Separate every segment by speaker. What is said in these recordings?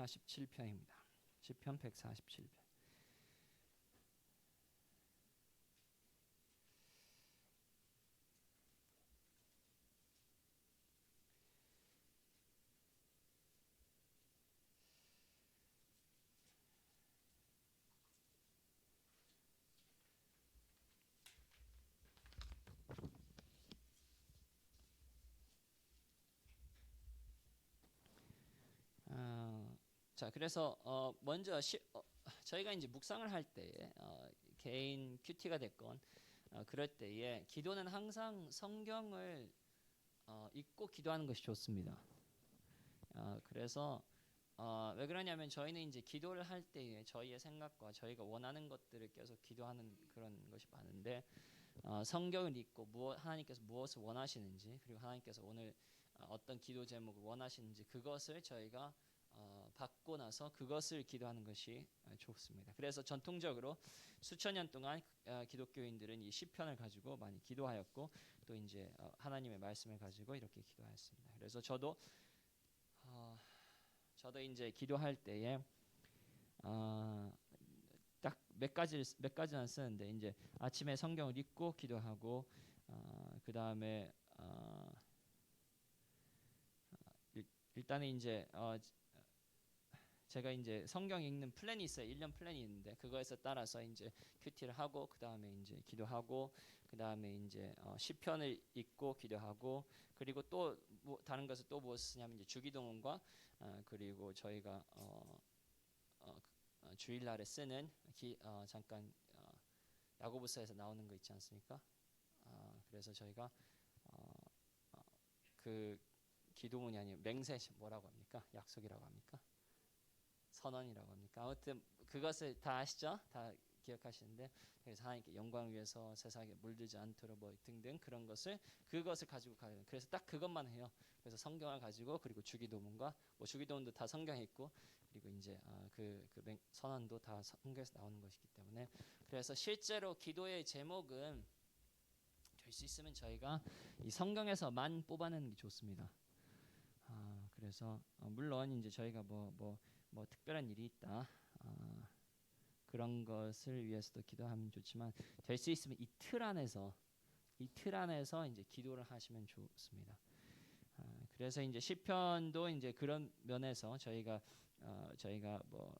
Speaker 1: 147편입니다. 시편 147편. 자, 그래서 먼저 저희가 이제 묵상을 할 때에 개인 큐티가 됐건 그럴 때에 기도는 항상 성경을 읽고 기도하는 것이 좋습니다. 그래서 왜 그러냐면 저희는 이제 기도를 할 때에 저희의 생각과 저희가 원하는 것들을 계속 기도하는 그런 것이 많은데 성경을 읽고 하나님께서 무엇을 원하시는지, 그리고 하나님께서 오늘 어떤 기도 제목을 원하시는지 그것을 저희가 받고 나서 그것을 기도하는 것이 좋습니다. 그래서 전통적으로 수천 년 동안 기독교인들은 이 시편을 가지고 많이 기도하였고, 또 이제 하나님의 말씀을 가지고 이렇게 기도하였습니다. 그래서 저도 이제 기도할 때에 딱 몇 가지는 쓰는데, 이제 아침에 성경을 읽고 기도하고, 그 다음에 일단은 이제 제가 이제 성경 읽는 플랜이 있어요. 1년 플랜이 있는데 그거에서 따라서 이제 큐티를 하고, 그 다음에 이제 기도하고, 그 다음에 이제 시편을 읽고 기도하고, 그리고 또 뭐 다른 것을 또 무엇을 쓰냐면 이제 주기도문과 그리고 저희가 주일날에 쓰는 잠깐 야고보서에서 나오는 거 있지 않습니까? 그래서 저희가 그 기도문이 아니고 맹세, 뭐라고 합니까? 약속이라고 합니까? 선언이라고 합니까? 아무튼 그것을 다 아시죠? 다 기억하시는데, 그래서 하나님께 영광을 위해서 세상에 물들지 않도록 뭐 등등 그런 그것을 가지고 가요. 그래서 딱 그것만 해요. 그래서 성경을 가지고, 그리고 주기도문과 뭐 주기도문도 다 성경에 있고, 그리고 이제 선언도 다 성경에서 나오는 것이기 때문에, 그래서 실제로 기도의 제목은 될 수 있으면 저희가 이 성경에서만 뽑아내는 게 좋습니다. 그래서 물론 이제 저희가 뭐 특별한 일이 있다, 그런 것을 위해서도 기도하면 좋지만, 될 수 있으면 이 틀 안에서 이제 기도를 하시면 좋습니다. 그래서 이제 시편도 이제 그런 면에서 저희가 뭐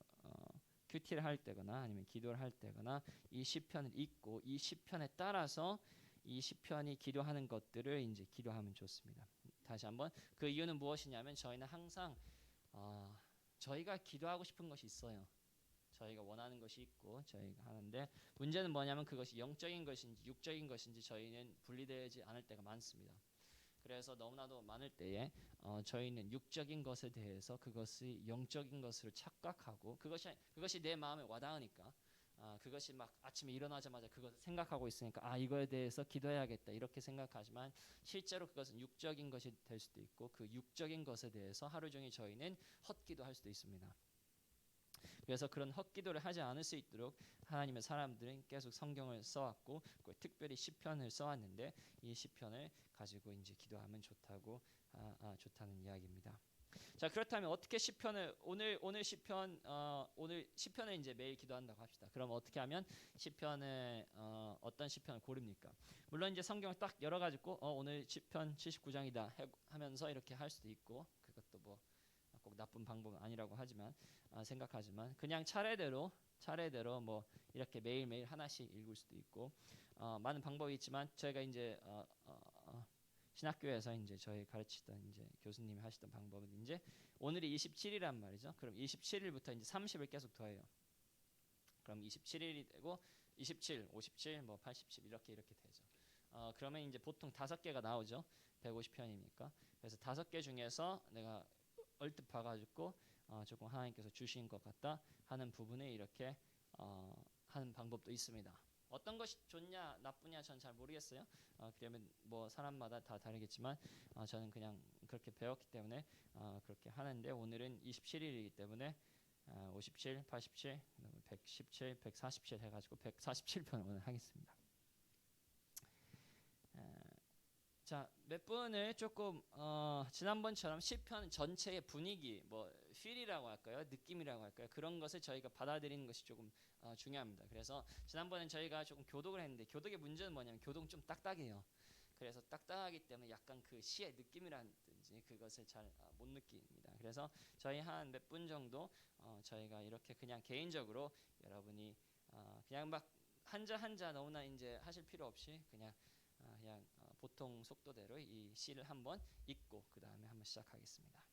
Speaker 1: 큐티를 할 때거나 아니면 기도를 할 때거나 이 시편을 읽고 이 시편에 따라서 이 시편이 기도하는 것들을 이제 기도하면 좋습니다. 다시 한번, 그 이유는 무엇이냐면 저희는 항상 저희가 기도하고 싶은 것이 있어요. 저희가 원하는 것이 있고 저희가 하는데, 문제는 뭐냐면 그것이 영적인 것인지 육적인 것인지 저희는 분리되지 않을 때가 많습니다. 그래서 너무나도 많을 때에 저희는 육적인 것에 대해서 그것이 영적인 것으로 착각하고, 그것이 내 마음에 와닿으니까 그것이 막 아침에 일어나자마자 그것을 생각하고 있으니까 이거에 대해서 기도해야겠다 이렇게 생각하지만, 실제로 그것은 육적인 것이 될 수도 있고, 그 육적인 것에 대해서 하루 종일 저희는 헛기도할 수도 있습니다. 그래서 그런 헛기도를 하지 않을 수 있도록 하나님의 사람들은 계속 성경을 써왔고, 특별히 시편을 써왔는데, 이 시편을 가지고 이제 기도하면 좋다는 이야기입니다. 자, 그렇다면 어떻게 시편을 오늘 시편을 이제 매일 기도한다고 합시다. 그럼 어떻게 하면 시편을 어떤 시편을 고릅니까? 물론 이제 성경을 딱 열어가지고 오늘 시편 79장이다 하면서 이렇게 할 수도 있고, 그것도 뭐 꼭 나쁜 방법은 아니라고 생각하지만 그냥 차례대로 뭐 이렇게 매일매일 하나씩 읽을 수도 있고, 많은 방법이 있지만 저희가 이제 신학교에서 이제 저희 가르치던 이제 교수님이 하시던 방법은, 이제 오늘이 27일이란 말이죠. 그럼 27일부터 이제 30을 계속 더해요. 그럼 27일이 되고 27, 57, 뭐 80, 10 이렇게 되죠. 그러면 이제 보통 5개가 나오죠. 150편이니까. 그래서 5개 중에서 내가 얼뜻 봐가지고 조금 하나님께서 주신 것 같다 하는 부분에 이렇게 하는 방법도 있습니다. 어떤 것이 좋냐 나쁘냐 전 잘 모르겠어요. 그러면 뭐 사람마다 다 다르겠지만 저는 그냥 그렇게 배웠기 때문에 그렇게 하는데, 오늘은 27일이기 때문에 57, 87, 117, 147 해가지고 147편 오늘 하겠습니다. 자, 몇 분을 조금 지난번처럼 시편 전체의 분위기, 뭐 feel이라고 할까요? 느낌이라고 할까요? 그런 것을 저희가 받아들이는 것이 조금 중요합니다. 그래서 지난번엔 저희가 조금 교독을 했는데 교독의 문제는 뭐냐면 교독은 좀 딱딱해요. 그래서 딱딱하기 때문에 약간 그 시의 느낌이라든지 그것을 잘 못 느낍니다. 그래서 저희 한 몇 분 정도 저희가 이렇게 그냥 개인적으로 여러분이 그냥 막 한자 한자 너무나 이제 하실 필요 없이 그냥 보통 속도대로 이 시를 한번 읽고 그 다음에 한번 시작하겠습니다.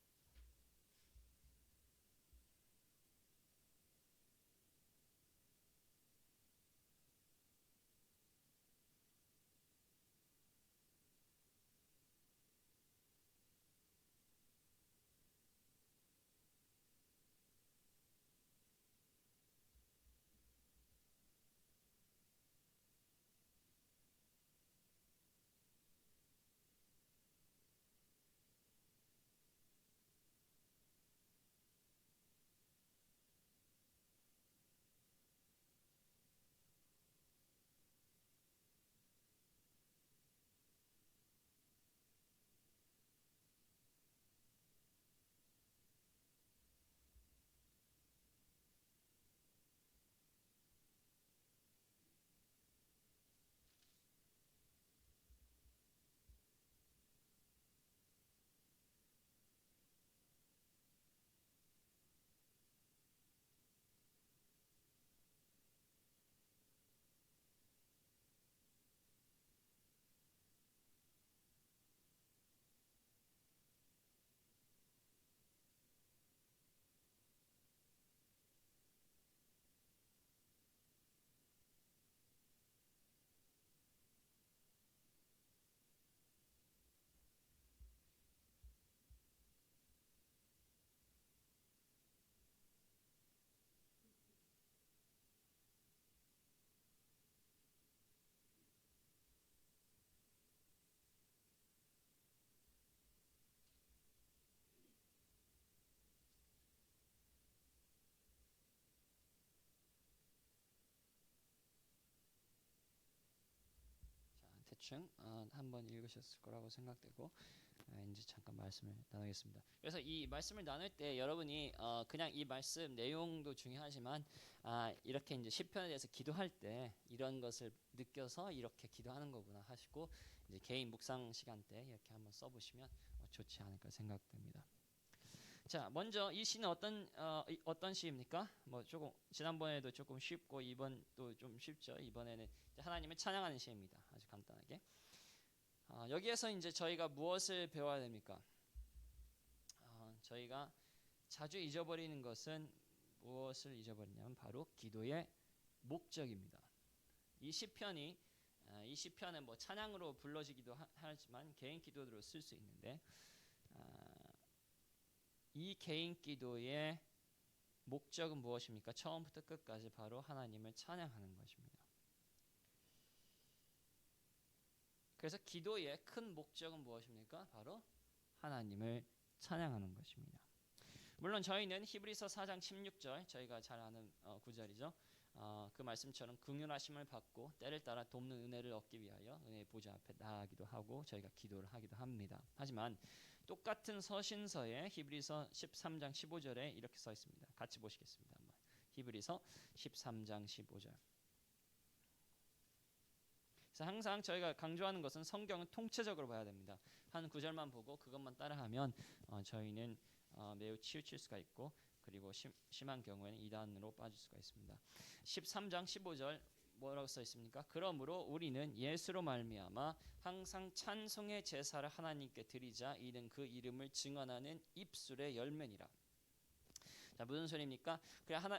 Speaker 1: 대충 한번 읽으셨을 거라고 생각되고 이제 잠깐 말씀을 나누겠습니다. 그래서 이 말씀을 나눌 때 여러분이 그냥 이 말씀 내용도 중요하지만 이렇게 이제 시편에 대해서 기도할 때 이런 것을 느껴서 이렇게 기도하는 거구나 하시고 이제 개인 묵상 시간 때 이렇게 한번 써보시면 좋지 않을까 생각됩니다. 자, 먼저 이 시는 어떤 시입니까? 뭐 조금 지난번에도 조금 쉽고 이번도 좀 쉽죠. 이번에는 하나님을 찬양하는 시입니다. 아주 간단하게. 여기에서 이제 저희가 무엇을 배워야 됩니까? 저희가 자주 잊어버리는 것은 무엇을 잊어버리냐면 바로 기도의 목적입니다. 이 시편은 뭐 찬양으로 불러지기도 하지만 개인 기도로 쓸 수 있는데 이 개인 기도의 목적은 무엇입니까? 처음부터 끝까지 바로 하나님을 찬양하는 것입니다. 그래서 기도의 큰 목적은 무엇입니까? 바로 하나님을 찬양하는 것입니다. 물론 저희는 히브리서 4장 16절 저희가 잘 아는 구절이죠. 그 말씀처럼 긍휼하심을 받고 때를 따라 돕는 은혜를 얻기 위하여 은혜의 보좌 앞에 나아가기도 하고 저희가 기도를 하기도 합니다. 하지만 똑같은 서신서에 히브리서 13장 15절에 이렇게 써 있습니다. 같이 보시겠습니다. 한번. 히브리서 13장 15절. 그래서 항상 저희가 강조하는 것은 성경을 통체적으로 봐야 됩니다. 한 구절만 보고 그것만 따라하면 저희는 매우 치우칠 수가 있고 그리고 심한 경우에는 이단으로 빠질 수가 있습니다. 13장 15절 뭐라고 써 있습니까? 그러므로 우리는 예수로 말미암아 항상 찬송의 제사를 하나님께 드리자 이는 그 이름을 증언하는 입술의 열매니라. 자, 무슨 소리입니까?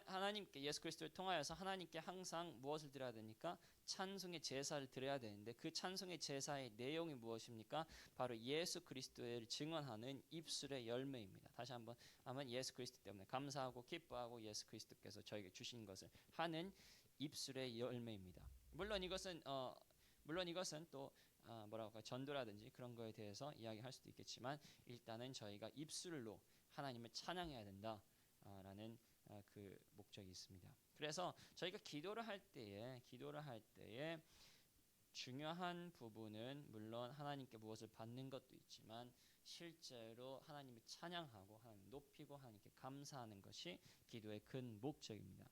Speaker 1: 하나님께 예수 그리스도를 통하여서 하나님께 항상 무엇을 드려야 됩니까? 찬송의 제사를 드려야 되는데 그 찬송의 제사의 내용이 무엇입니까? 바로 예수 그리스도를 증언하는 입술의 열매입니다. 다시 한번 하면 예수 그리스도 때문에 감사하고 기뻐하고 예수 그리스도께서 저에게 주신 것을 하는 입술의 열매입니다. 물론 이것은 또 뭐라고 할까 전도라든지 그런 거에 대해서 이야기할 수도 있겠지만 일단은 저희가 입술로 하나님을 찬양해야 된다. 라는 그 목적이 있습니다. 그래서 저희가 기도를 할 때에 중요한 부분은 물론 하나님께 무엇을 받는 것도 있지만 실제로 하나님을 찬양하고 하나님 높이고 하나님께 감사하는 것이 기도의 큰 목적입니다.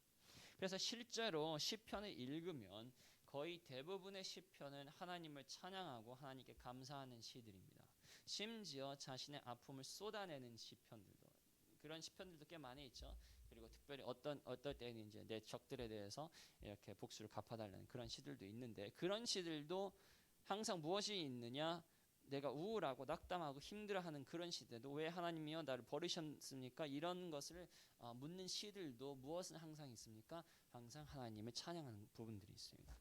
Speaker 1: 그래서 실제로 시편을 읽으면 거의 대부분의 시편은 하나님을 찬양하고 하나님께 감사하는 시들입니다. 심지어 자신의 아픔을 쏟아내는 시편들도, 그런 시편들도 꽤 많이 있죠. 그리고 특별히 어떨 때는 이제 내 적들에 대해서 이렇게 복수를 갚아달라는 그런 시들도 있는데, 그런 시들도 항상 무엇이 있느냐, 내가 우울하고 낙담하고 힘들어하는 그런 시대도 왜 하나님이여 나를 버리셨습니까? 이런 것을 묻는 시들도 무엇은 항상 있습니까? 항상 하나님을 찬양하는 부분들이 있습니다.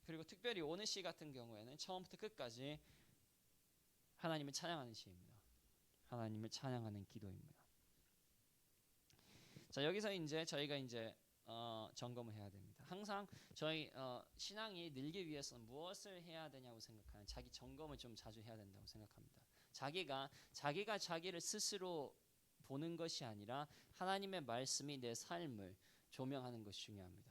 Speaker 1: 그리고 특별히 오늘 시 같은 경우에는 처음부터 끝까지 하나님을 찬양하는 시입니다. 하나님을 찬양하는 기도입니다. 자, 여기서 이제 저희가 이제 점검을 해야 됩니다. 항상 저희 신앙이 늘기 위해서는 무엇을 해야 되냐고 생각하는 자기 점검을 좀 자주 해야 된다고 생각합니다. 자기가 자기를 스스로 보는 것이 아니라 하나님의 말씀이 내 삶을 조명하는 것이 중요합니다.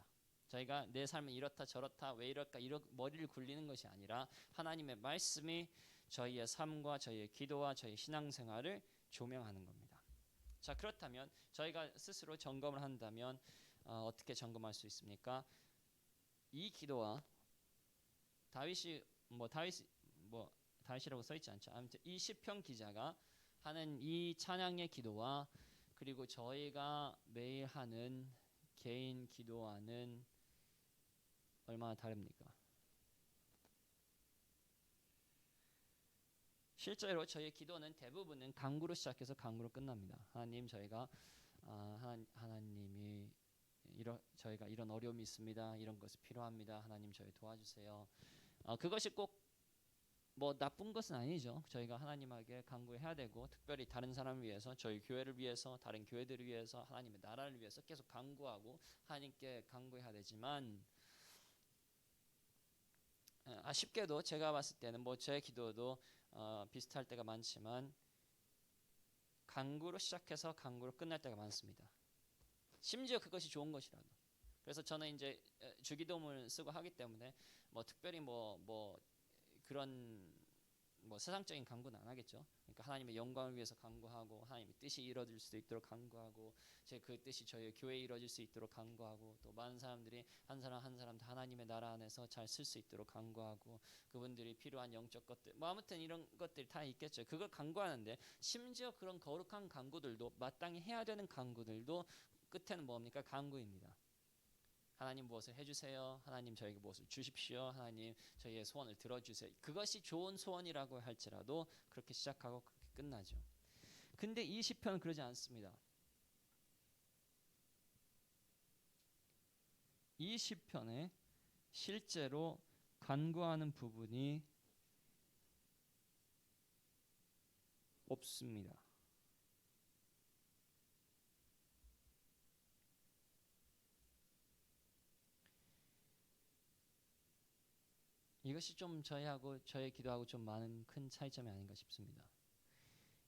Speaker 1: 저희가 내 삶은 이렇다 저렇다 왜 이럴까 머리를 굴리는 것이 아니라 하나님의 말씀이 저희의 삶과 저희의 기도와 저희의 신앙생활을 조명하는 겁니다. 자, 그렇다면 저희가 스스로 점검을 한다면 어떻게 점검할 수 있습니까? 이 기도와 다윗이라고 써 있지 않죠. 아무튼 이 시편 기자가 하는 이 찬양의 기도와 그리고 저희가 매일 하는 개인 기도와는 얼마나 다릅니까? 실제로 저희의 기도는 대부분은 간구로 시작해서 간구로 끝납니다. 하나님, 저희가 하나님이 저희가 이런 어려움이 있습니다. 이런 것이 필요합니다. 하나님, 저희 도와주세요. 그것이 꼭 뭐 나쁜 것은 아니죠. 저희가 하나님에게 간구해야 되고, 특별히 다른 사람을 위해서, 저희 교회를 위해서, 다른 교회들을 위해서, 하나님의 나라를 위해서 계속 간구하고 하나님께 간구해야 되지만, 아쉽게도 제가 봤을 때는 뭐 제 기도도 비슷할 때가 많지만 간구로 시작해서 간구로 끝날 때가 많습니다. 심지어 그것이 좋은 것이라도. 그래서 저는 이제 주기도문을 쓰고 하기 때문에 뭐 특별히 뭐 그런 뭐 세상적인 간구는 안 하겠죠. 그러니까 하나님의 영광을 위해서 간구하고 하나님의 뜻이 이루어질 수 있도록 간구하고 그 뜻이 저희 교회에 이루어질 수 있도록 간구하고 또 많은 사람들이 한 사람 한 사람 다 하나님의 나라 안에서 잘 쓸 수 있도록 간구하고 그분들이 필요한 영적 것들 뭐 아무튼 이런 것들이 다 있겠죠. 그걸 간구하는데 심지어 그런 거룩한 간구들도 마땅히 해야 되는 간구들도 끝에는 뭡니까? 간구입니다. 하나님 무엇을 해주세요. 하나님 저에게 무엇을 주십시오. 하나님 저희의 소원을 들어주세요. 그것이 좋은 소원이라고 할지라도 그렇게 시작하고 그렇게 끝나죠. 근데 이 시편은 그러지 않습니다. 이 시편에 실제로 간구하는 부분이 없습니다. 이것이 좀 저의 기도하고 좀 많은 큰 차이점이 아닌가 싶습니다.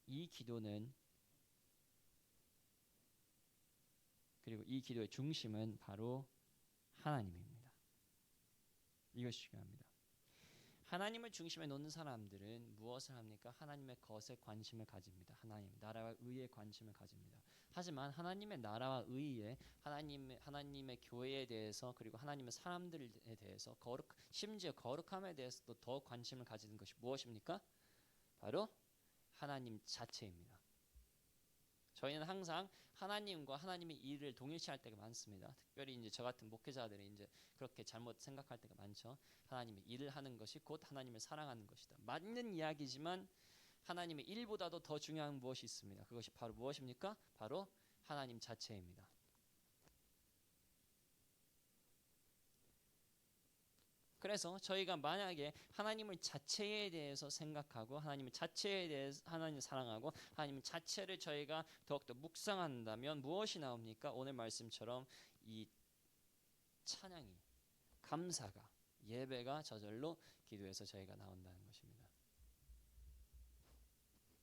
Speaker 1: 이 기도는 그리고 이 기도의 중심은 바로 하나님입니다. 이것이 중요합니다. 하나님을 중심에 놓는 사람들은 무엇을 합니까? 하나님의 것에 관심을 가집니다. 하나님 나라와 의에 관심을 가집니다. 하지만 하나님의 나라와 의에 하나님의 교회에 대해서 그리고 하나님의 사람들에 대해서 심지어 거룩함에 대해서도 더 관심을 가지는 것이 무엇입니까? 바로 하나님 자체입니다. 저희는 항상 하나님과 하나님의 일을 동일시할 때가 많습니다. 특별히 이제 저 같은 목회자들이 이제 그렇게 잘못 생각할 때가 많죠. 하나님의 일을 하는 것이 곧 하나님을 사랑하는 것이다. 맞는 이야기지만 하나님의 일보다도 더 중요한 무엇이 있습니다. 그것이 바로 무엇입니까? 바로 하나님 자체입니다. 그래서 저희가 만약에 하나님을 자체에 대해서 생각하고 하나님의 자체에 대해서 하나님을 사랑하고 하나님 자체를 저희가 더욱더 묵상한다면 무엇이 나옵니까? 오늘 말씀처럼 이 찬양이 감사가 예배가 저절로 기도에서 저희가 나온다는 것입니다.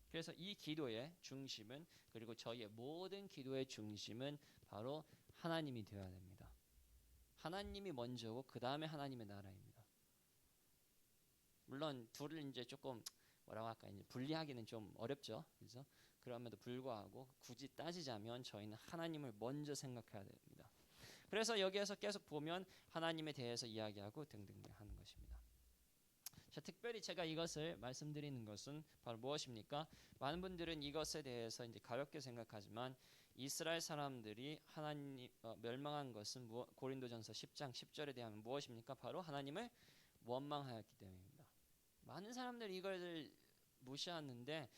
Speaker 1: 그래서 이 기도의 중심은 그리고 저희의 모든 기도의 중심은 바로 하나님이 되어야 됩니다. 하나님이 먼저고 그 다음에 하나님의 나라입니다. 물론 둘을 이제 조금 뭐라고 할까 이제 분리하기는 좀 어렵죠. 그래서 그럼에도 불구하고 굳이 따지자면 저희는 하나님을 먼저 생각해야 됩니다. 그래서 여기에서 계속 보면 하나님에 대해서 이야기하고 등등등 하는 것입니다. 자, 특별히 제가 이것을 말씀드리는 것은 바로 무엇입니까? 많은 분들은 이것에 대해서 이제 가볍게 생각하지만 이스라엘 사람들이 하나님 멸망한 것은 고린도전서 10장 10절에 대하면 무엇입니까? 바로 하나님을 원망하였기 때문입니다. 많은 사람들이 이걸 무시하는데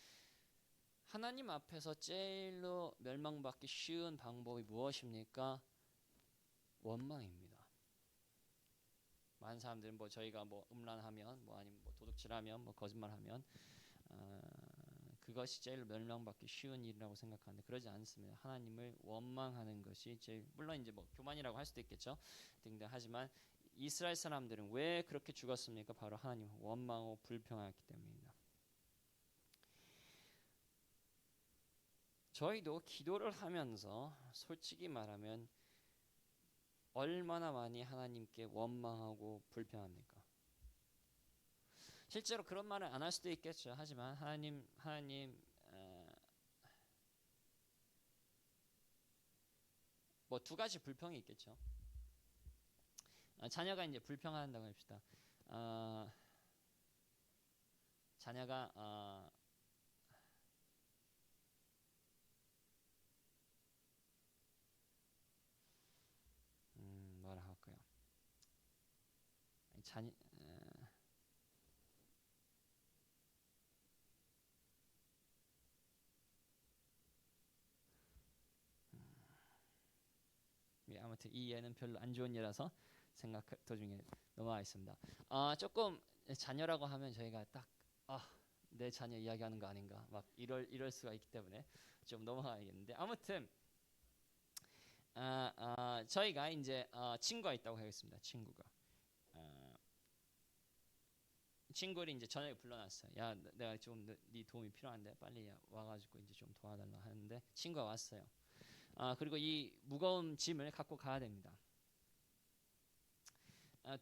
Speaker 1: 하나님 앞에서 제일로 멸망받기 쉬운 방법이 무엇입니까? 원망입니다. 많은 사람들은 뭐 저희가 뭐 음란하면 뭐 아니면 뭐 도둑질하면 뭐 거짓말하면 그것이 제일 멸망받기 쉬운 일이라고 생각하는데 그러지 않습니다. 하나님을 원망하는 것이 제일 물론 이제 뭐 교만이라고 할 수도 있겠죠. 등등 하지만 이스라엘 사람들은 왜 그렇게 죽었습니까? 바로 하나님을 원망하고 불평하였기 때문입니다. 저희도 기도를 하면서 솔직히 말하면 얼마나 많이 하나님께 원망하고 불평합니까? 실제로 그런 말을 안 할 수도 있겠죠. 하지만 하나님 뭐 두 가지 불평이 있겠죠. 자녀가 이제 불평한다고 합시다. 자녀가 뭐라 할까요? 자녀 아무튼 이 예는 별로 안 좋은 예라서 생각 도중에 넘어가 있습니다. 조금 자녀라고 하면 저희가 딱 내 자녀 이야기하는 거 아닌가 막 이럴 수가 있기 때문에 좀 넘어가야겠는데 아무튼 저희가 이제 친구가 있다고 하겠습니다. 친구를 이제 저녁에 불러놨어요. 야, 내가 좀 네 도움이 필요한데 빨리 와가지고 이제 좀 도와달라 하는데 친구가 왔어요. 그리고 이 무거운 짐을 갖고 가야 됩니다.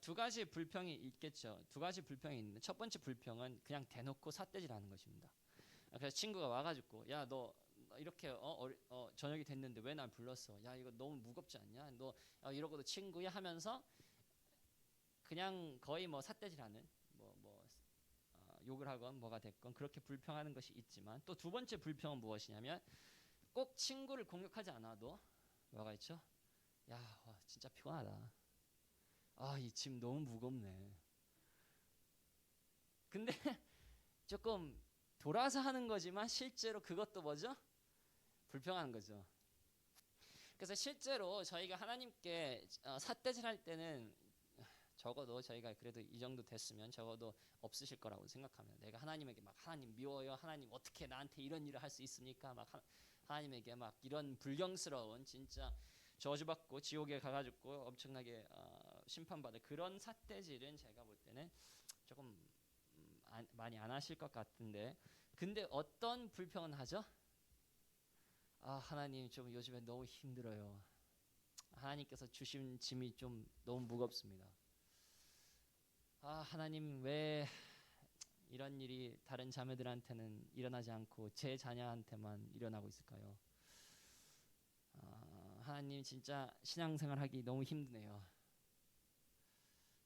Speaker 1: 두 가지 불평이 있겠죠. 두 가지 불평이 있는데 첫 번째 불평은 그냥 대놓고 삿대질하는 것입니다. 그래서 친구가 와가지고 야, 너 이렇게 저녁이 됐는데 왜 날 불렀어? 야, 이거 너무 무겁지 않냐? 너 이러고도 친구야 하면서 그냥 거의 뭐 삿대질하는 욕을 하건 뭐가 됐건 그렇게 불평하는 것이 있지만 또 두 번째 불평은 무엇이냐면 꼭 친구를 공격하지 않아도 뭐가 있죠? 야, 진짜 피곤하다. 이 짐 너무 무겁네. 근데 조금 돌아서 하는 거지만 실제로 그것도 뭐죠? 불평하는 거죠. 그래서 실제로 저희가 하나님께 삿대질할 때는 적어도 저희가 그래도 이 정도 됐으면 적어도 없으실 거라고 생각합니다. 내가 하나님에게 막 하나님 미워요. 하나님 어떻게 나한테 이런 일을 할 수 있습니까? 막 하나님에게 막 이런 불경스러운 진짜 저주받고 지옥에 가가지고 엄청나게 심판받을 그런 삿대질은 제가 볼 때는 조금 많이 안 하실 것 같은데 근데 어떤 불평은 하죠? 하나님 좀 요즘에 너무 힘들어요. 하나님께서 주신 짐이 좀 너무 무겁습니다. 하나님 왜 이런 일이 다른 자매들한테는 일어나지 않고 제 자녀한테만 일어나고 있을까요? 하나님 진짜 신앙생활 하기 너무 힘드네요.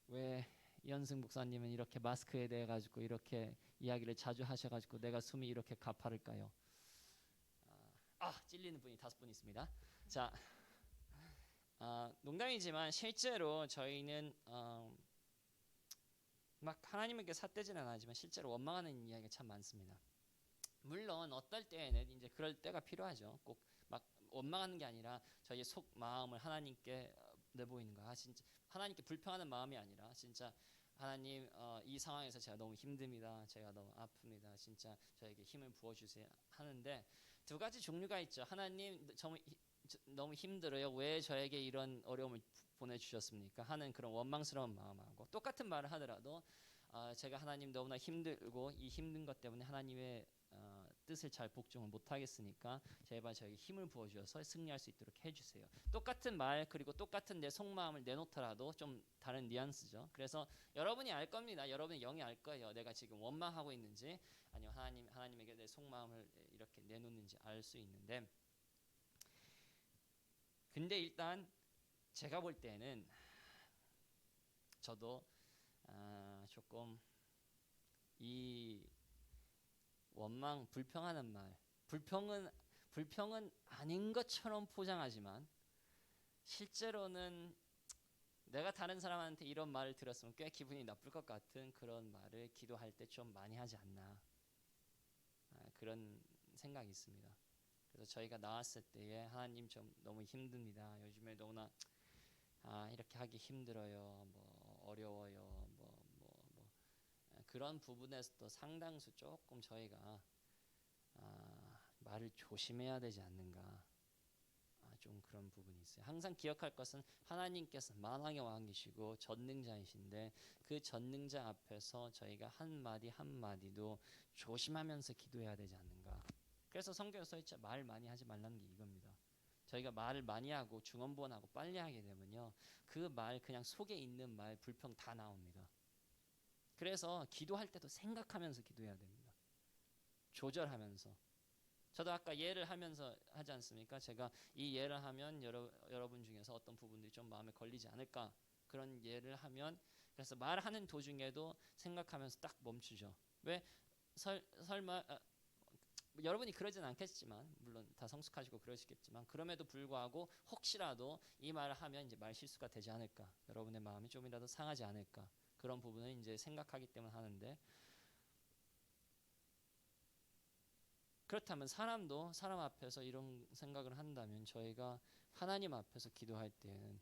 Speaker 1: 왜 이현승 목사님은 이렇게 마스크에 대해 가지고 이렇게 이야기를 자주 하셔가지고 내가 숨이 이렇게 가파를까요? 찔리는 분이 5분 있습니다. 자, 농담이지만 실제로 저희는 막 하나님에게 삿대지는 않지만 실제로 원망하는 이야기가 참 많습니다. 물론 어떨 때에는 이제 그럴 때가 필요하죠. 꼭 막 원망하는 게 아니라 저희의 속 마음을 하나님께 내보이는 거. 진짜 하나님께 불평하는 마음이 아니라 진짜 하나님 이 상황에서 제가 너무 힘듭니다. 제가 너무 아픕니다. 진짜 저에게 힘을 부어주세요 하는데 두 가지 종류가 있죠. 하나님 너무 힘들어요. 왜 저에게 이런 어려움을 보내주셨습니까? 하는 그런 원망스러운 마음하고 똑같은 말을 하더라도 제가 하나님 너무나 힘들고 이 힘든 것 때문에 하나님의 뜻을 잘 복종을 못하겠으니까 제발 저에게 힘을 부어주셔서 승리할 수 있도록 해주세요. 똑같은 말 그리고 똑같은 내 속마음을 내놓더라도 좀 다른 뉘앙스죠. 그래서 여러분이 알 겁니다. 여러분이 영이 알 거예요. 내가 지금 원망하고 있는지 아니면 하나님에게 내 속마음을 이렇게 내놓는지 알 수 있는데, 근데 일단 제가 볼 때는 저도 조금 이 원망, 불평하는 말, 불평은 아닌 것처럼 포장하지만 실제로는 내가 다른 사람한테 이런 말을 들었으면 꽤 기분이 나쁠 것 같은 그런 말을 기도할 때 좀 많이 하지 않나, 그런 생각이 있습니다. 그래서 저희가 나왔을 때에 하나님 좀 너무 힘듭니다. 요즘에 너무나 이렇게 하기 힘들어요. 뭐 어려워요. 그런 부분에서도 상당수 조금 저희가 말을 조심해야 되지 않는가, 좀 그런 부분이 있어요. 항상 기억할 것은 하나님께서 만왕의 왕이시고 전능자이신데 그 전능자 앞에서 저희가 한마디 한마디도 조심하면서 기도해야 되지 않는가. 그래서 성경에 써있죠. 말 많이 하지 말라는 게 이겁니다. 저희가 말을 많이 하고 중언부언하고 빨리 하게 되면요, 그 말 그냥 속에 있는 말 불평 다 나옵니다. 그래서 기도할 때도 생각하면서 기도해야 됩니다. 조절하면서. 저도 아까 예를 하면서 하지 않습니까? 제가 이 예를 하면 여러분 중에서 어떤 부분들이 좀 마음에 걸리지 않을까, 그런 예를 하면, 그래서 말하는 도중에도 생각하면서 딱 멈추죠. 왜? 설마 여러분이 그러진 않겠지만, 물론 다 성숙하시고 그러시겠지만, 그럼에도 불구하고 혹시라도 이 말을 하면 이제 말 실수가 되지 않을까, 여러분의 마음이 좀이라도 상하지 않을까, 그런 부분을 이제 생각하기 때문에 하는데, 그렇다면 사람도 사람 앞에서 이런 생각을 한다면 저희가 하나님 앞에서 기도할 때에는,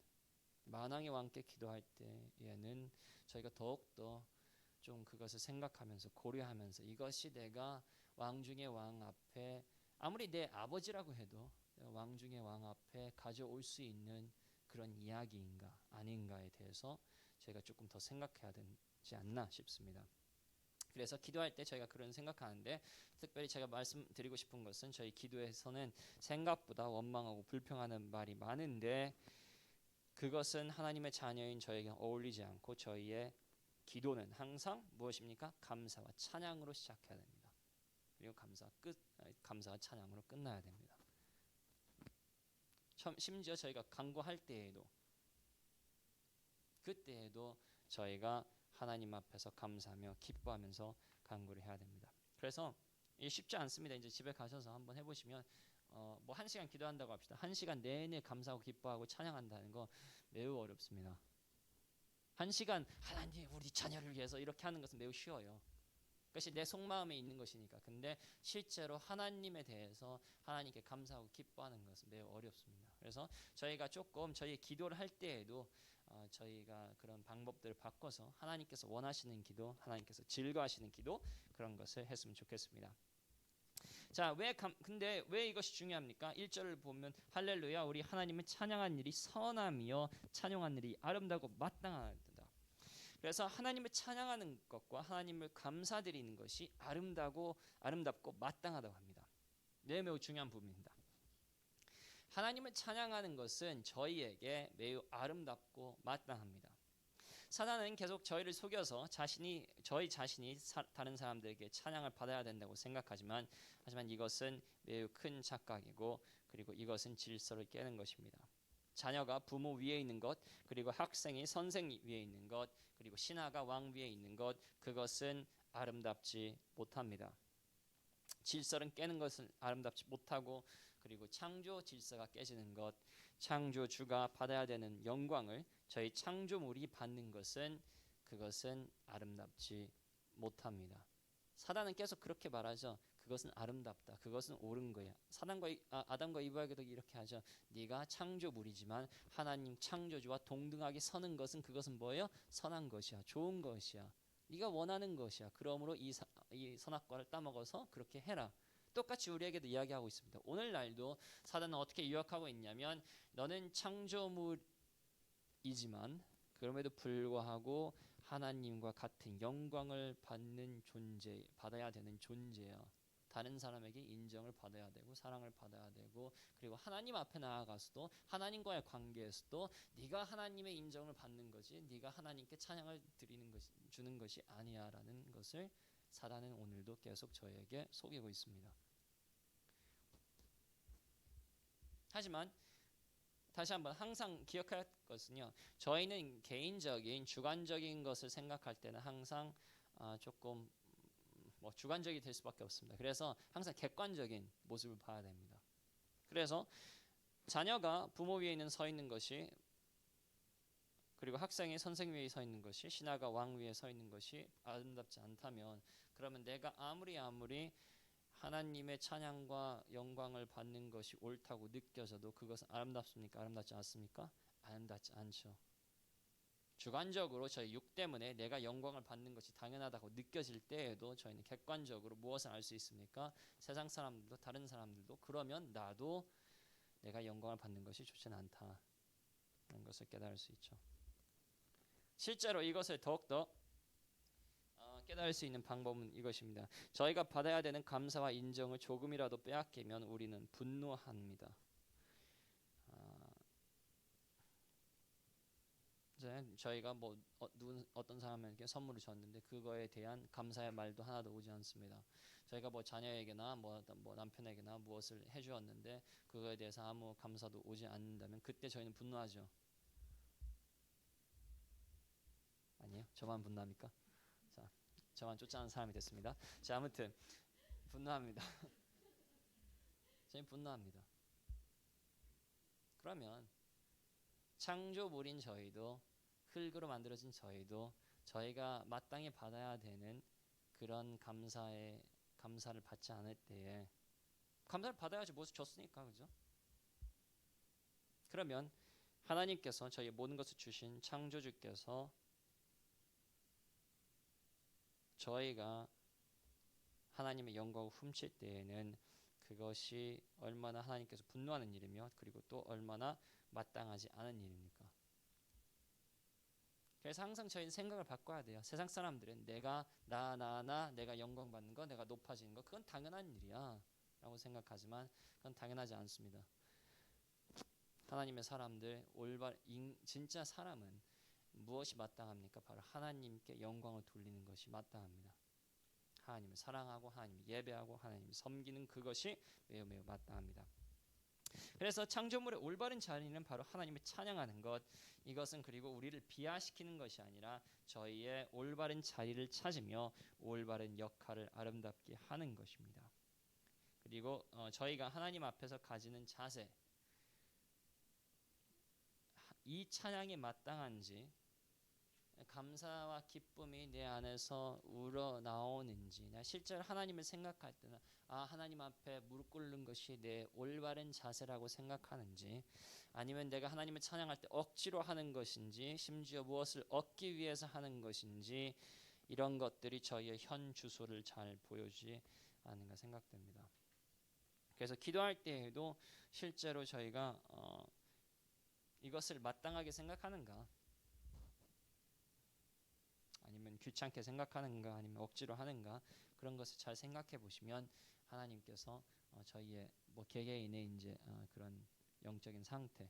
Speaker 1: 만왕의 왕께 기도할 때에는 저희가 더욱더 좀 그것을 생각하면서 고려하면서, 이것이 내가 왕 중의 왕 앞에, 아무리 내 아버지라고 해도 왕 중의 왕 앞에 가져올 수 있는 그런 이야기인가 아닌가에 대해서 저희가 조금 더 생각해야 되지 않나 싶습니다. 그래서 기도할 때 저희가 그런 생각하는데, 특별히 제가 말씀드리고 싶은 것은 저희 기도에서는 생각보다 원망하고 불평하는 말이 많은데 그것은 하나님의 자녀인 저에게 어울리지 않고, 저희의 기도는 항상 무엇입니까? 감사와 찬양으로 시작해야 됩니다. 그리고 감사와 찬양으로 끝나야 됩니다. 심지어 저희가 간구할 때에도, 그때에도 저희가 하나님 앞에서 감사하며 기뻐하면서 간구를 해야 됩니다. 그래서 이게 쉽지 않습니다. 이제 집에 가셔서 한번 해보시면, 뭐 1시간 기도한다고 합시다. 1시간 내내 감사하고 기뻐하고 찬양한다는 거 매우 어렵습니다. 1시간 하나님 우리 자녀를 위해서 이렇게 하는 것은 매우 쉬워요. 그것이 내 속마음에 있는 것이니까. 근데 실제로 하나님에 대해서 하나님께 감사하고 기뻐하는 것은 매우 어렵습니다. 그래서 저희가 조금 저희 기도를 할 때에도 저희가 그런 방법들을 바꿔서 하나님께서 원하시는 기도, 하나님께서 즐거워하시는 기도, 그런 것을 했으면 좋겠습니다. 자, 근데 왜 이것이 중요합니까? 1절을 보면 할렐루야 우리 하나님을 찬양한 일이 선함이요 찬양한 일이 아름다고 마땅하다. 그래서 하나님을 찬양하는 것과 하나님을 감사드리는 것이 아름답고 마땅하다고 합니다. 네, 매우 중요한 부분입니다. 하나님을 찬양하는 것은 저희에게 매우 아름답고 마땅합니다. 사단은 계속 저희를 속여서 저희 자신이 다른 사람들에게 찬양을 받아야 된다고 생각하지만, 이것은 매우 큰 착각이고, 그리고 이것은 질서를 깨는 것입니다. 자녀가 부모 위에 있는 것, 그리고 학생이 선생 위에 있는 것, 그리고 신하가 왕 위에 있는 것, 그것은 아름답지 못합니다. 질서를 깨는 것은 아름답지 못하고, 그리고 창조 질서가 깨지는 것, 창조주가 받아야 되는 영광을 저희 창조물이 받는 것은, 그것은 아름답지 못합니다. 사단은 계속 그렇게 말하죠. 그것은 아름답다. 그것은 옳은 거야. 아담과 이브에게도 이렇게 하죠. 네가 창조물이지만 하나님 창조주와 동등하게 서는 것은, 그것은 뭐예요? 선한 것이야. 좋은 것이야. 네가 원하는 것이야. 그러므로 이 선악과를 따먹어서 그렇게 해라. 똑같이 우리에게도 이야기하고 있습니다. 오늘날도 사단은 어떻게 유혹하고 있냐면, 너는 창조물이지만 그럼에도 불구하고 하나님과 같은 영광을 받아야 되는 존재야. 다른 사람에게 인정을 받아야 되고 사랑을 받아야 되고, 그리고 하나님 앞에 나아가서도 하나님과의 관계에서도 네가 하나님의 인정을 받는 거지 네가 하나님께 찬양을 드리는 것이 주는 것이 아니야라는 것을 사단은 오늘도 계속 저에게 속이고 있습니다. 하지만 다시 한번 항상 기억할 것은요, 저희는 개인적인 주관적인 것을 생각할 때는 항상 조금 주관적이 될 수밖에 없습니다. 그래서 항상 객관적인 모습을 봐야 됩니다. 그래서 자녀가 부모 위에 서 있는 것이, 그리고 학생이 선생 위에 서 있는 것이, 신하가 왕 위에 서 있는 것이 아름답지 않다면, 그러면 내가 아무리 하나님의 찬양과 영광을 받는 것이 옳다고 느껴져도 그것은 아름답습니까? 아름답지 않습니까? 아름답지 않죠. 주관적으로 저희 육 때문에 내가 영광을 받는 것이 당연하다고 느껴질 때에도 저희는 객관적으로 무엇을 알 수 있습니까? 세상 사람들도 다른 사람들도 그러면 나도 내가 영광을 받는 것이 좋지는 않다, 그런 것을 깨달을 수 있죠. 실제로 이것을 더욱더 깨달을 수 있는 방법은 이것입니다. 저희가 받아야 되는 감사와 인정을 조금이라도 빼앗기면 우리는 분노합니다. 저희가 어떤 사람에게 선물을 줬는데 그거에 대한 감사의 말도 하나도 오지 않습니다. 저희가 자녀에게나 남편에게나 무엇을 해주었는데 그거에 대해서 아무 감사도 오지 않는다면 그때 저희는 분노하죠. 아니요, 저만 분노합니까? 자, 저만 쫓아가는 사람이 됐습니다. 자, 아무튼 분노합니다. 저희는 분노합니다. 그러면 창조물인 저희도, 흙으로 만들어진 저희도 저희가 마땅히 받아야 되는 그런 감사를 받지 않을 때에, 감사를 받아야지 무엇을 줬으니까, 그죠? 그러면 하나님께서 저희 모든 것을 주신 창조주께서 저희가 하나님의 영광을 훔칠 때에는 그것이 얼마나 하나님께서 분노하는 일이며, 그리고 또 얼마나 마땅하지 않은 일입니까? 그래서 항상 저희는 생각을 바꿔야 돼요. 세상 사람들은 내가 영광 받는 거, 내가 높아지는 거, 그건 당연한 일이야 라고 생각하지만 그건 당연하지 않습니다. 하나님의 사람들, 진짜 사람은 무엇이 마땅합니까? 바로 하나님께 영광을 돌리는 것이 마땅합니다. 하나님을 사랑하고 하나님을 예배하고 하나님을 섬기는 그것이 매우 매우 마땅합니다. 그래서 창조물의 올바른 자리는 바로 하나님을 찬양하는 것, 이것은 그리고 우리를 비하시키는 것이 아니라 저희의 올바른 자리를 찾으며 올바른 역할을 아름답게 하는 것입니다. 그리고 저희가 하나님 앞에서 가지는 자세, 이 찬양이 마땅한지, 감사와 기쁨이 내 안에서 우러나오는지, 실제로 하나님을 생각할 때는 하나님 앞에 무릎 꿇는 것이 내 올바른 자세라고 생각하는지, 아니면 내가 하나님을 찬양할 때 억지로 하는 것인지, 심지어 무엇을 얻기 위해서 하는 것인지, 이런 것들이 저희의 현 주소를 잘 보여주지 않는가 생각됩니다. 그래서 기도할 때에도 실제로 저희가 이것을 마땅하게 생각하는가, 아니면 귀찮게 생각하는가, 아니면 억지로 하는가, 그런 것을 잘 생각해 보시면 하나님께서 저희의 개개인의 이제 그런 영적인 상태,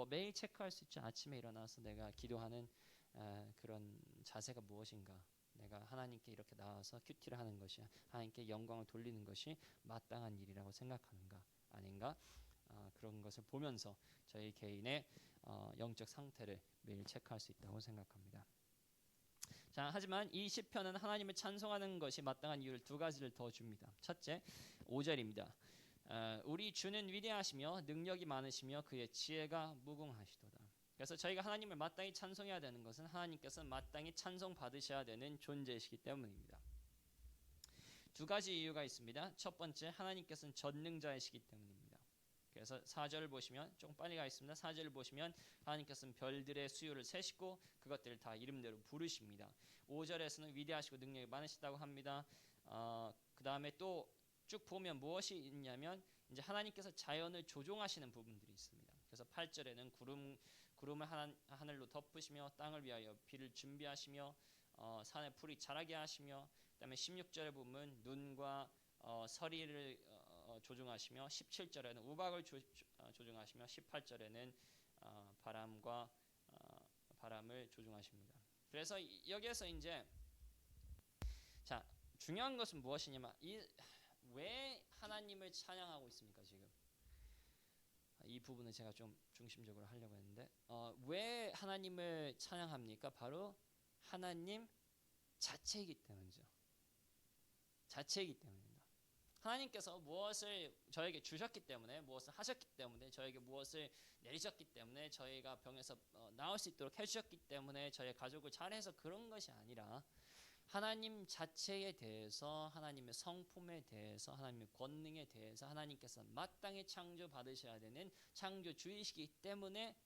Speaker 1: 매일 체크할 수 있죠. 아침에 일어나서 내가 기도하는 그런 자세가 무엇인가, 내가 하나님께 이렇게 나와서 큐티를 하는 것이, 하나님께 영광을 돌리는 것이 마땅한 일이라고 생각하는가 아닌가, 그런 것을 보면서 저희 개인의 영적 상태를 매일 체크할 수 있다고 생각합니다. 자, 하지만 이 시편은 하나님을 찬송하는 것이 마땅한 이유를 두 가지를 더 줍니다. 첫째, 5절입니다. 우리 주는 위대하시며 능력이 많으시며 그의 지혜가 무궁하시도다. 그래서 저희가 하나님을 마땅히 찬송해야 되는 것은 하나님께서 마땅히 찬송 받으셔야 되는 존재이시기 때문입니다. 두 가지 이유가 있습니다. 첫 번째, 하나님께서는 전능자이시기 때문입니다. 그래서 4절을 보시면, 조금 빨리 가겠습니다. 4절을 보시면 하나님께서는 별들의 수요를 세시고 그것들을 다 이름대로 부르십니다. 5절에서는 위대하시고 능력이 많으시다고 합니다. 그 다음에 또 쭉 보면 무엇이 있냐면 이제 하나님께서 자연을 조종하시는 부분들이 있습니다. 그래서 8절에는 구름을 하늘로 덮으시며 땅을 위하여 비를 준비하시며 산에 풀이 자라게 하시며, 그 다음에 16절에 보면 눈과 서리를 조종하시며 17절에는 우박을 조종하시며 18절에는 바람을 조종하십니다. 그래서 여기에서 이제 자 중요한 것은 무엇이냐면 왜 하나님을 찬양하고 있습니까 지금? 이 부분을 제가 좀 중심적으로 하려고 했는데 왜 하나님을 찬양합니까? 바로 하나님 자체이기 때문이죠. 자체이기 때문입니다. 하나님께서 무엇을 저에게 주셨기 때문에, 무엇을 하셨기 때문에, 저에게 무엇을 내리셨기 때문에, 저희가 병에서 나올 수 있도록 해주셨기 때문에, 저희 가족을 잘해서 그런 것이 아니라 하나님 자체에 대해서, 하나님의 성품에 대해서, 하나님의 권능에 대해서 하나님께서 마땅히 창조받으셔야 되는 창조주이시기 때문에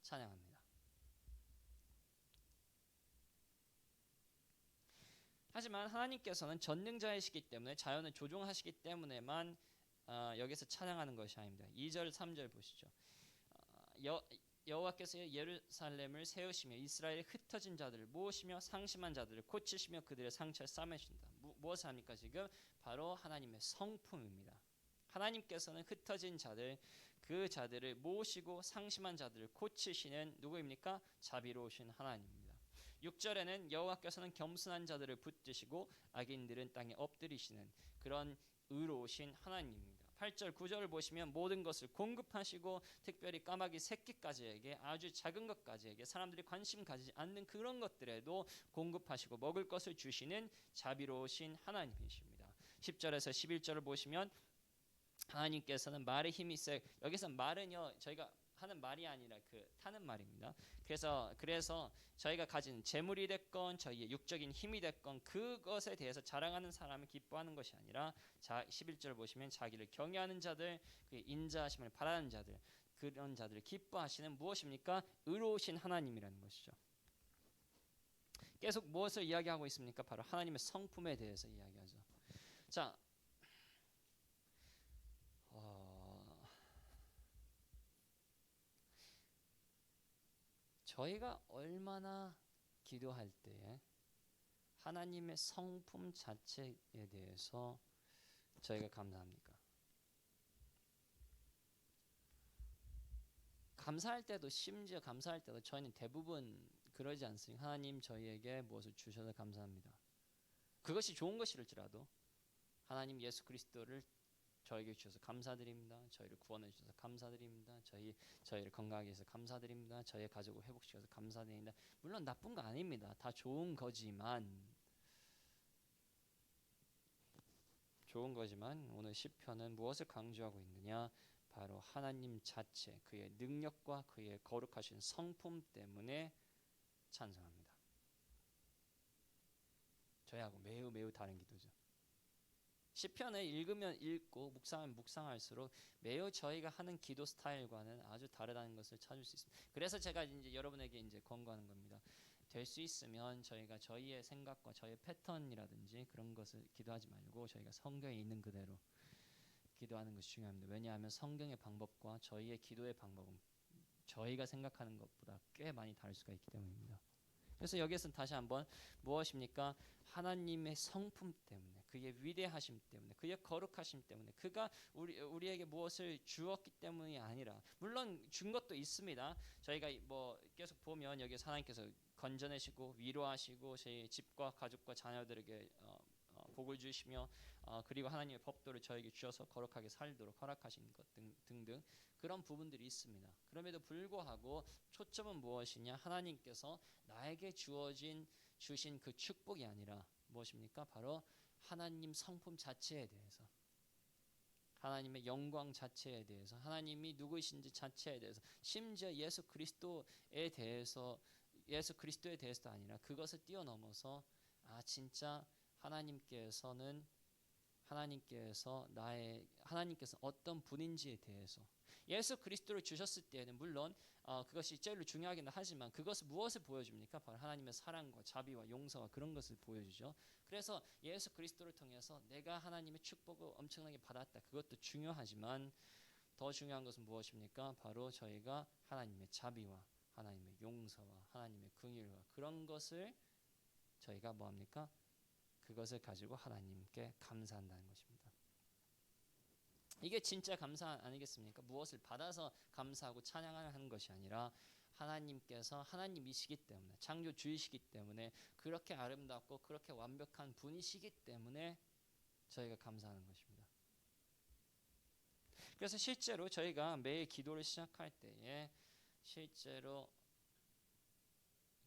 Speaker 1: 찬양합니다. 하지만 하나님께서는 전능자이시기 때문에 자연을 조종하시기 때문에만 여기서 찬양하는 것이 아닙니다. 2절 3절 보시죠. 여호와께서 예루살렘을 세우시며 이스라엘의 흩어진 자들을 모으시며 상심한 자들을 고치시며 그들의 상처를 싸매신다. 무엇을 합니까 지금? 바로 하나님의 성품입니다. 하나님께서는 흩어진 자들, 그 자들을 모으시고 상심한 자들을 고치시는 누구입니까? 자비로우신 하나님입니다. 6절에는 여호와께서는 겸손한 자들을 붙드시고 악인들은 땅에 엎드리시는 그런 의로우신 하나님입니다. 8절 9절을 보시면 모든 것을 공급하시고 특별히 까마귀 새끼까지에게 아주 작은 것까지에게 사람들이 관심 가지지 않는 그런 것들에도 공급하시고 먹을 것을 주시는 자비로우신 하나님이십니다. 10절에서 11절을 보시면 하나님께서는 말의 힘이 세, 여기서 말은요 저희가 하는 말이 아니라 그 타는 말입니다. 그래서 저희가 가진 재물이 됐건 저희의 육적인 힘이 됐건 그것에 대해서 자랑하는 사람을 기뻐하는 것이 아니라 11절 보시면 자기를 경외하는 자들, 그 인자하심을 바라는 자들, 그런 자들을 기뻐하시는 무엇입니까? 의로우신 하나님이라는 것이죠. 계속 무엇을 이야기하고 있습니까? 바로 하나님의 성품에 대해서 이야기하죠. 자, 저희가 얼마나 기도할 때에 하나님의 성품 자체에 대해서 저희가 감사합니까? 감사할 때도 심지어 감사할 때도 저희는 대부분 그러지 않습니까? 하나님 저희에게 무엇을 주셔서 감사합니다. 그것이 좋은 것일지라도 하나님 예수 그리스도를 저에게 주셔서 감사드립니다. 저희를 구원해 주셔서 감사드립니다. 저희를 건강하게 해서 감사드립니다. 저의 가족을 회복시켜서 감사드립니다. 물론 나쁜 거 아닙니다. 다 좋은 거지만 오늘 시편은 무엇을 강조하고 있느냐? 바로 하나님 자체, 그의 능력과 그의 거룩하신 성품 때문에 찬송합니다. 저희하고 매우 매우 다른 기도죠. 시편을 읽으면 읽고 묵상하면 묵상할수록 매우 저희가 하는 기도 스타일과는 아주 다르다는 것을 찾을 수 있습니다. 그래서 제가 이제 여러분에게 이제 권고하는 겁니다. 될 수 있으면 저희가 저희의 생각과 저희의 패턴이라든지 그런 것을 기도하지 말고 저희가 성경에 있는 그대로 기도하는 것이 중요합니다. 왜냐하면 성경의 방법과 저희의 기도의 방법은 저희가 생각하는 것보다 꽤 많이 다를 수가 있기 때문입니다. 그래서 여기에서는 다시 한번 무엇입니까? 하나님의 성품 때문에, 그의 위대하심 때문에, 그의 거룩하심 때문에, 그가 우리에게 무엇을 주었기 때문이 아니라, 물론 준 것도 있습니다. 저희가 뭐 계속 보면 여기서 하나님께서 건져내시고 위로하시고 저희 집과 가족과 자녀들에게 복을 주시며 그리고 하나님의 법도를 저에게 주셔서 거룩하게 살도록 허락하신 것 등등 그런 부분들이 있습니다. 그럼에도 불구하고 초점은 무엇이냐? 하나님께서 나에게 주신 그 축복이 아니라 무엇입니까? 바로 하나님 성품 자체에 대해서, 하나님의 영광 자체에 대해서, 하나님이 누구이신지 자체에 대해서, 심지어 예수 그리스도에 대해서도 아니라 그것을 뛰어넘어서 진짜 하나님께서 어떤 분인지에 대해서 예수 그리스도를 주셨을 때에는 물론 그것이 제일 중요하긴 하지만 그것은 무엇을 보여줍니까? 바로 하나님의 사랑과 자비와 용서와 그런 것을 보여주죠. 그래서 예수 그리스도를 통해서 내가 하나님의 축복을 엄청나게 받았다. 그것도 중요하지만 더 중요한 것은 무엇입니까? 바로 저희가 하나님의 자비와 하나님의 용서와 하나님의 긍휼과 그런 것을 저희가 뭐합니까? 그것을 가지고 하나님께 감사한다는 것입니다. 이게 진짜 감사 아니겠습니까? 무엇을 받아서 감사하고 찬양하는 것이 아니라 하나님께서 하나님이시기 때문에 창조주이시기 때문에 그렇게 아름답고 그렇게 완벽한 분이시기 때문에 저희가 감사하는 것입니다. 그래서 실제로 저희가 매일 기도를 시작할 때에 실제로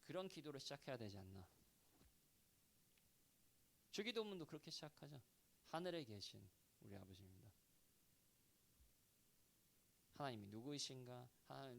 Speaker 1: 그런 기도를 시작해야 되지 않나. 주기도문도 그렇게 시작하죠. 하늘에 계신 우리 아버지입니다. 하나님이 누구이신가?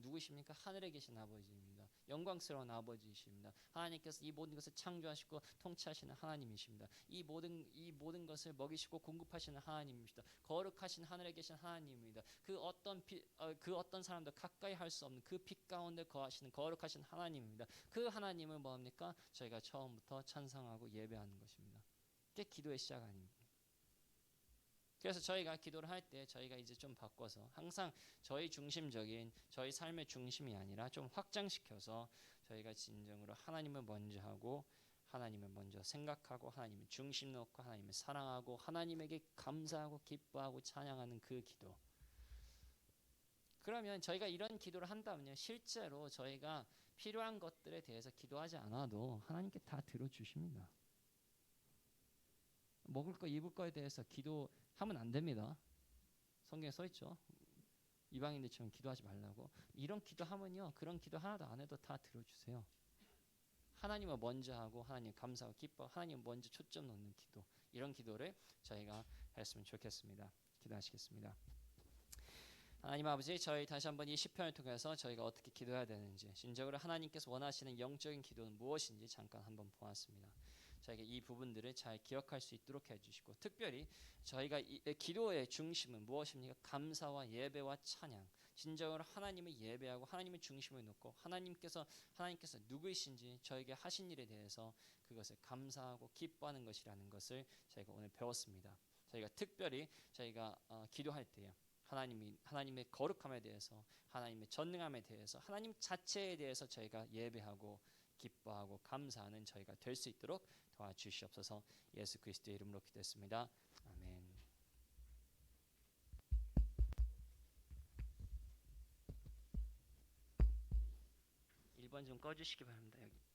Speaker 1: 누구이십니까? 하늘에 계신 아버지입니다. 영광스러운 아버지이십니다. 하나님께서 이 모든 것을 창조하시고 통치하시는 하나님이십니다. 이 모든 것을 먹이시고 공급하시는 하나님이십니다. 거룩하신 하늘에 계신 하나님입니다. 그 어떤 사람도 가까이 할 수 없는 그 빛 가운데 거하시는 거룩하신 하나님입니다. 그 하나님을 뭡니까? 저희가 처음부터 찬송하고 예배하는 것입니다. 그게 기도의 시작 아닙니다. 그래서 저희가 기도를 할 때 저희가 이제 좀 바꿔서 항상 저희 중심적인 저희 삶의 중심이 아니라 좀 확장시켜서 저희가 진정으로 하나님을 먼저 하고 하나님을 먼저 생각하고 하나님을 중심 놓고 하나님을 사랑하고 하나님에게 감사하고 기뻐하고 찬양하는 그 기도. 그러면 저희가 이런 기도를 한다면요, 실제로 저희가 필요한 것들에 대해서 기도하지 않아도 하나님께 다 들어주십니다. 먹을 거 입을 거에 대해서 기도하면 안 됩니다. 성경에 써 있죠. 이방인들처럼 기도하지 말라고. 이런 기도하면요, 그런 기도 하나도 안 해도 다 들어주세요. 하나님을 먼저 하고 하나님 감사하고 기뻐 하나님 먼저 초점 놓는 기도, 이런 기도를 저희가 했으면 좋겠습니다. 기도하시겠습니다. 하나님 아버지, 저희 다시 한번 이 시편을 통해서 저희가 어떻게 기도해야 되는지, 진정으로 하나님께서 원하시는 영적인 기도는 무엇인지 잠깐 한번 보았습니다. 저에게 이 부분들을 잘 기억할 수 있도록 해주시고, 특별히 저희가 기도의 중심은 무엇입니까? 감사와 예배와 찬양, 진정으로 하나님을 예배하고 하나님의 중심을 놓고 하나님께서 누구이신지 저에게 하신 일에 대해서 그것을 감사하고 기뻐하는 것이라는 것을 저희가 오늘 배웠습니다. 저희가 특별히 저희가 기도할 때요, 하나님의 거룩함에 대해서, 하나님의 전능함에 대해서, 하나님 자체에 대해서 저희가 예배하고 기뻐하고 감사하는 저희가 될 수 있도록 도와주시옵소서. 예수 그리스도의 이름으로 기도했습니다. 아멘. 1번 좀 꺼주시기 바랍니다. 여기.